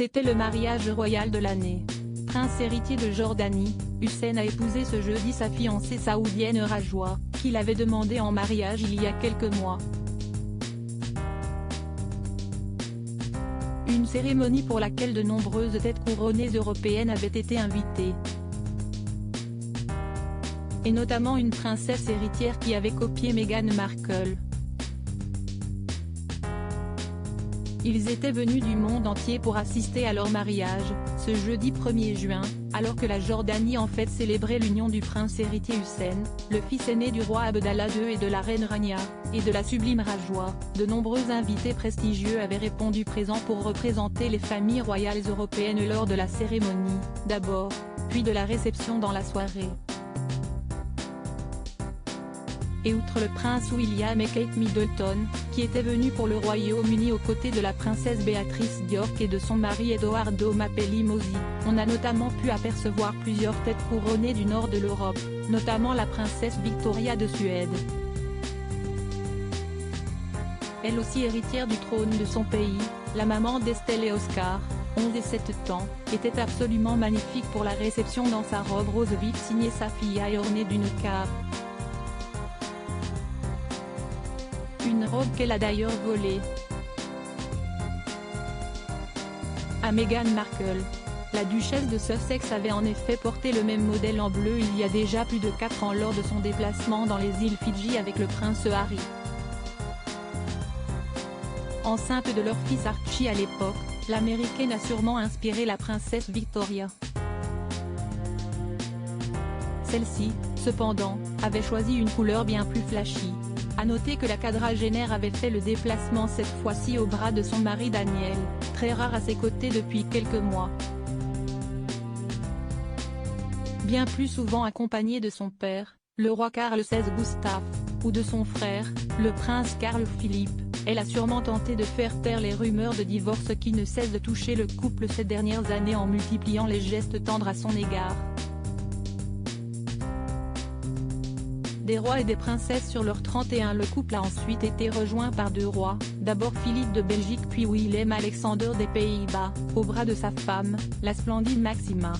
C'était le mariage royal de l'année. Prince héritier de Jordanie, Hussein a épousé ce jeudi sa fiancée saoudienne Rajwa, qu'il avait demandé en mariage il y a quelques mois. Une cérémonie pour laquelle de nombreuses têtes couronnées européennes avaient été invitées. Et notamment une princesse héritière qui avait copié Meghan Markle. Ils étaient venus du monde entier pour assister à leur mariage, ce jeudi 1er juin, alors que la Jordanie en fête célébrait l'union du prince héritier Hussein, le fils aîné du roi Abdallah II et de la reine Rania, et de la sublime Rajwa. De nombreux invités prestigieux avaient répondu présents pour représenter les familles royales européennes lors de la cérémonie, d'abord, puis de la réception dans la soirée. Et outre le prince William et Kate Middleton, qui étaient venus pour le Royaume-Uni aux côtés de la princesse Béatrice d'York et de son mari Edoardo Mapelli-Mozzi, on a notamment pu apercevoir plusieurs têtes couronnées du nord de l'Europe, notamment la princesse Victoria de Suède. Elle aussi héritière du trône de son pays, la maman d'Estelle et Oscar, 11 et 7 ans, était absolument magnifique pour la réception dans sa robe rose vive signée sa fille et ornée d'une cape. Une robe qu'elle a d'ailleurs volée à Meghan Markle. La duchesse de Sussex avait en effet porté le même modèle en bleu il y a déjà plus de 4 ans lors de son déplacement dans les îles Fidji avec le prince Harry. Enceinte de leur fils Archie à l'époque, l'américaine a sûrement inspiré la princesse Victoria. Celle-ci, cependant, avait choisi une couleur bien plus flashy. A noter que la quadragénaire avait fait le déplacement cette fois-ci au bras de son mari Daniel, très rare à ses côtés depuis quelques mois. Bien plus souvent accompagné de son père, le roi Carl XVI Gustave, ou de son frère, le prince Carl Philippe, elle a sûrement tenté de faire taire les rumeurs de divorce qui ne cessent de toucher le couple ces dernières années en multipliant les gestes tendres à son égard. Des rois et des princesses sur leur 31. Le couple a ensuite été rejoint par 2 rois, d'abord Philippe de Belgique puis Willem Alexander des Pays-Bas, au bras de sa femme, la splendide Maxima.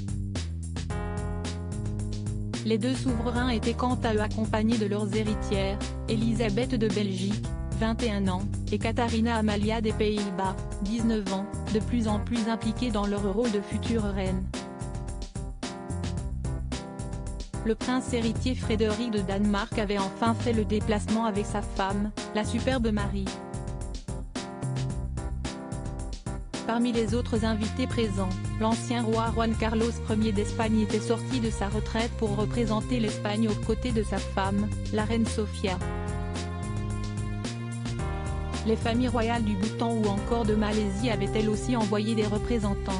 Les 2 souverains étaient quant à eux accompagnés de leurs héritières, Elisabeth de Belgique, 21 ans, et Katharina Amalia des Pays-Bas, 19 ans, de plus en plus impliquées dans leur rôle de futures reines. Le prince héritier Frédéric de Danemark avait enfin fait le déplacement avec sa femme, la superbe Marie. Parmi les autres invités présents, l'ancien roi Juan Carlos Ier d'Espagne était sorti de sa retraite pour représenter l'Espagne aux côtés de sa femme, la reine Sofia. Les familles royales du Bhoutan ou encore de Malaisie avaient elles aussi envoyé des représentantes.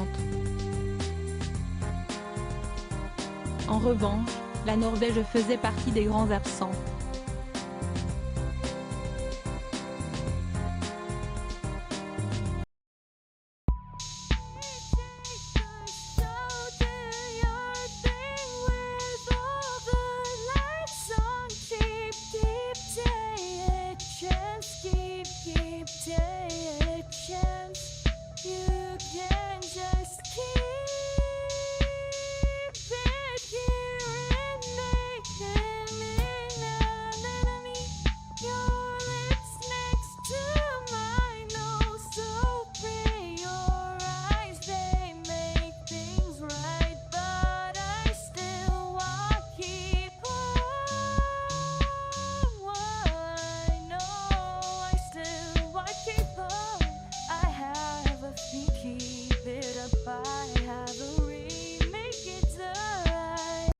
En revanche, la Norvège faisait partie des grands absents.